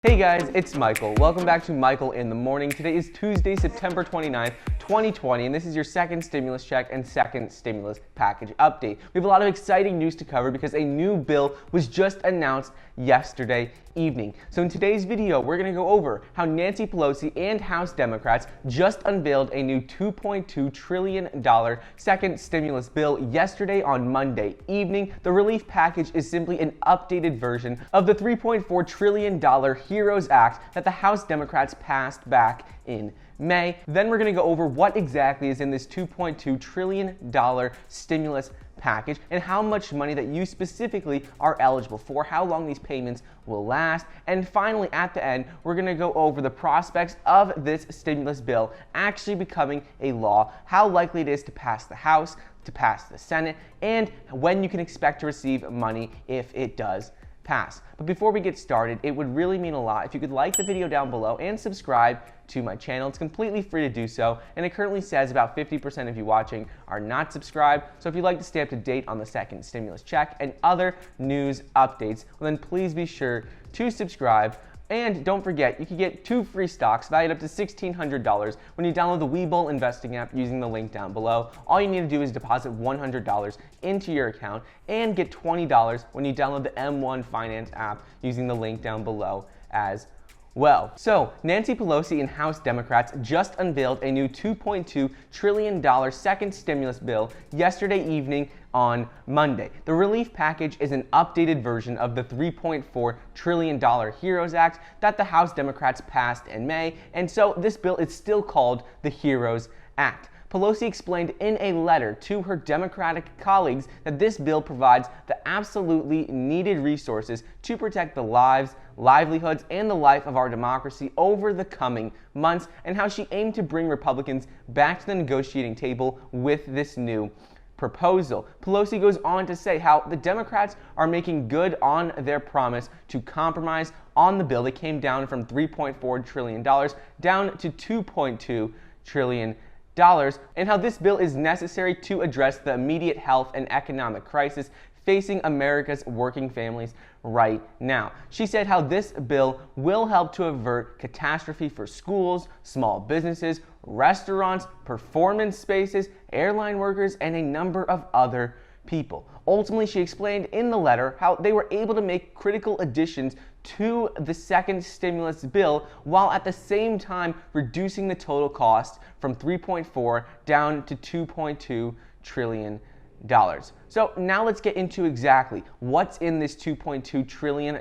Hey guys, it's Michael. Welcome back to Michael in the Morning. Today is Tuesday, September 29th, 2020, and this is your second stimulus check and second stimulus package update. We have a lot of exciting news to cover because a new bill was just announced yesterday evening. So in today's video, we're going to go over how Nancy Pelosi and House Democrats just unveiled a new $2.2 trillion second stimulus bill yesterday on Monday evening. The relief package is simply an updated version of the $3.4 trillion HEROES Act that the House Democrats passed back in May. Then we're going to go over what exactly is in this $2.2 trillion stimulus package and how much money that you specifically are eligible for, how long these payments will last, and finally at the end we're going to go over the prospects of this stimulus bill actually becoming a law, how likely it is to pass the House, to pass the Senate, and when you can expect to receive money if it does pass. But before we get started, it would really mean a lot if you could like the video down below and subscribe to my channel. It's completely free to do so, and it currently says about 50% of you watching are not subscribed. So if you'd like to stay up to date on the second stimulus check and other news updates, well then please be sure to subscribe. And don't forget, you can get 2 free stocks valued up to $1,600 when you download the Webull investing app using the link down below. All you need to do is deposit $100 into your account and get $20 when you download the M1 Finance app using the link down below as well. So, Nancy Pelosi and House Democrats just unveiled a new $2.2 trillion second stimulus bill yesterday evening on Monday. The relief package is an updated version of the $3.4 trillion HEROES Act that the House Democrats passed in May, and so this bill is still called the HEROES Act. Pelosi explained in a letter to her Democratic colleagues that this bill provides the absolutely needed resources to protect the lives, livelihoods, and the life of our democracy over the coming months, and how she aimed to bring Republicans back to the negotiating table with this new proposal. Pelosi goes on to say how the Democrats are making good on their promise to compromise on the bill. They came down from $3.4 trillion down to $2.2 trillion. And how this bill is necessary to address the immediate health and economic crisis facing America's working families right now. She said how this bill will help to avert catastrophe for schools, small businesses, restaurants, performance spaces, airline workers, and a number of other people. Ultimately, she explained in the letter how they were able to make critical additions to the second stimulus bill while at the same time reducing the total cost from 3.4 down to $2.2 trillion. So now let's get into exactly what's in this $2.2 trillion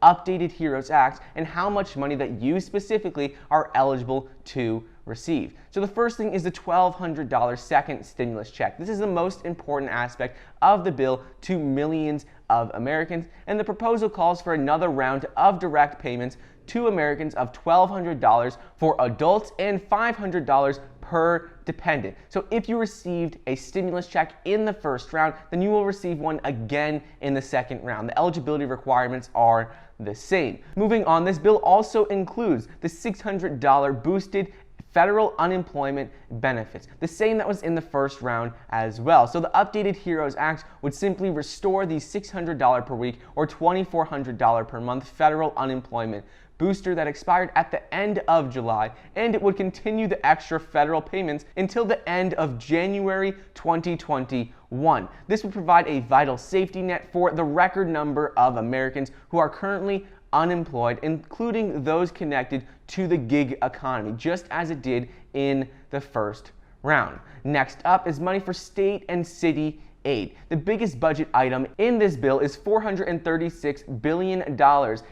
updated HEROES Act and how much money that you specifically are eligible to receive. So the first thing is the $1,200 second stimulus check. This is the most important aspect of the bill to millions of Americans, and the proposal calls for another round of direct payments to Americans of $1,200 for adults and $500 per dependent. So if you received a stimulus check in the first round, then you will receive one again in the second round. The eligibility requirements are the same. Moving on, this bill also includes the $600 boosted federal unemployment benefits, the same that was in the first round as well. So the updated HEROES Act would simply restore the $600 per week or $2,400 per month federal unemployment booster that expired at the end of July, and it would continue the extra federal payments until the end of January 2021. This would provide a vital safety net for the record number of Americans who are currently unemployed, including those connected to the gig economy, just as it did in the first round. Next up is money for state and city aid. The biggest budget item in this bill is $436 billion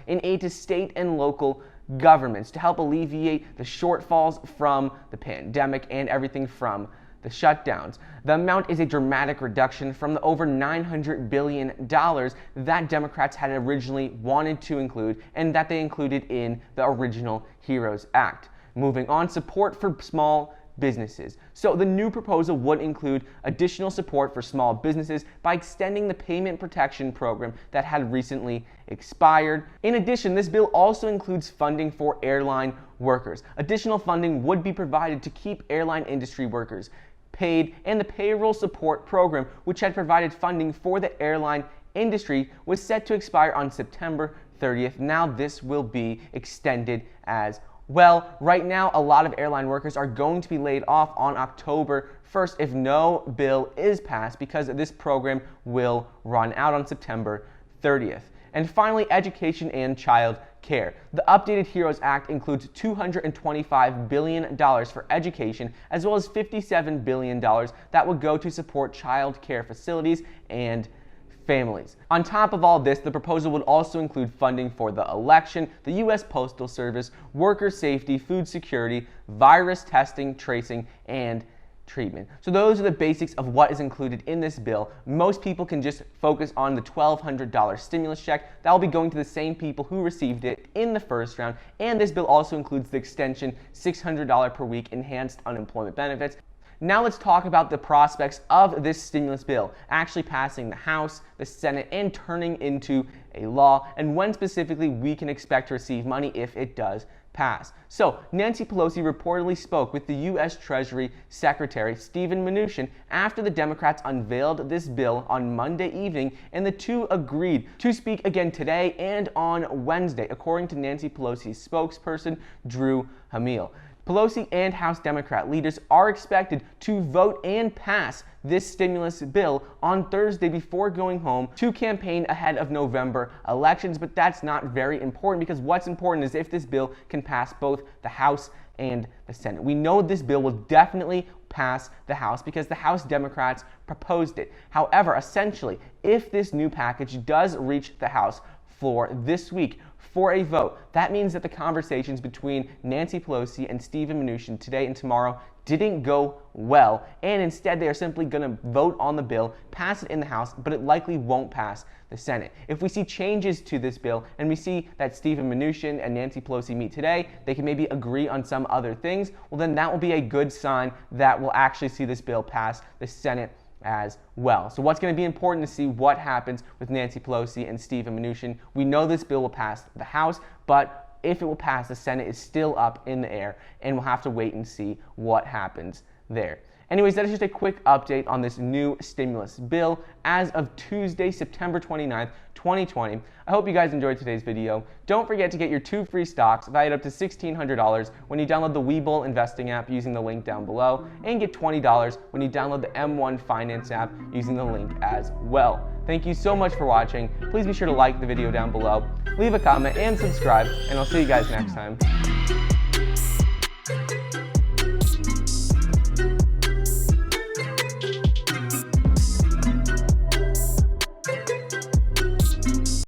in aid to state and local governments to help alleviate the shortfalls from the pandemic and everything from the shutdowns. The amount is a dramatic reduction from the over $900 billion that Democrats had originally wanted to include and that they included in the original HEROES Act. Moving on, support for small businesses. So the new proposal would include additional support for small businesses by extending the payment protection program that had recently expired. In addition, this bill also includes funding for airline workers. Additional funding would be provided to keep airline industry workers paid, and the payroll support program, which had provided funding for the airline industry, was set to expire on September 30th. Now this will be extended as well. Right now, a lot of airline workers are going to be laid off on October 1st if no bill is passed, because this program will run out on September 30th. And finally, education and child care. The updated HEROES Act includes $225 billion for education, as well as $57 billion that would go to support child care facilities and families. On top of all this, the proposal would also include funding for the election, the U.S. Postal Service, worker safety, food security, virus testing, tracing, and treatment. So those are the basics of what is included in this bill. Most people can just focus on the $1,200 stimulus check. That will be going to the same people who received it in the first round. And this bill also includes the extension $600 per week enhanced unemployment benefits. Now let's talk about the prospects of this stimulus bill actually passing the House, the Senate, and turning into a law, and when specifically we can expect to receive money if it does pass. So, Nancy Pelosi reportedly spoke with the U.S. Treasury Secretary Steven Mnuchin after the Democrats unveiled this bill on Monday evening, and the two agreed to speak again today and on Wednesday, according to Nancy Pelosi's spokesperson, Drew Hamil. Pelosi and House Democrat leaders are expected to vote and pass this stimulus bill on Thursday before going home to campaign ahead of November elections, but that's not very important, because what's important is if this bill can pass both the House and the Senate. We know this bill will definitely pass the House because the House Democrats proposed it. However, essentially, if this new package does reach the House floor this week for a vote, that means that the conversations between Nancy Pelosi and Steven Mnuchin today and tomorrow didn't go well, and instead they are simply going to vote on the bill, pass it in the House, but it likely won't pass the Senate. If we see changes to this bill and we see that Steven Mnuchin and Nancy Pelosi meet today, they can maybe agree on some other things, well then that will be a good sign that we'll actually see this bill pass the Senate as well. So what's going to be important to see what happens with Nancy Pelosi and Steven Mnuchin. We know this bill will pass the House, but if it will pass the Senate is still up in the air, and we'll have to wait and see what happens there. Anyways, that is just a quick update on this new stimulus bill as of Tuesday, September 29th, 2020. I hope you guys enjoyed today's video. Don't forget to get your 2 free stocks valued up to $1,600 when you download the Webull investing app using the link down below, and get $20 when you download the M1 Finance app using the link as well. Thank you so much for watching. Please be sure to like the video down below, leave a comment, and subscribe, and I'll see you guys next time.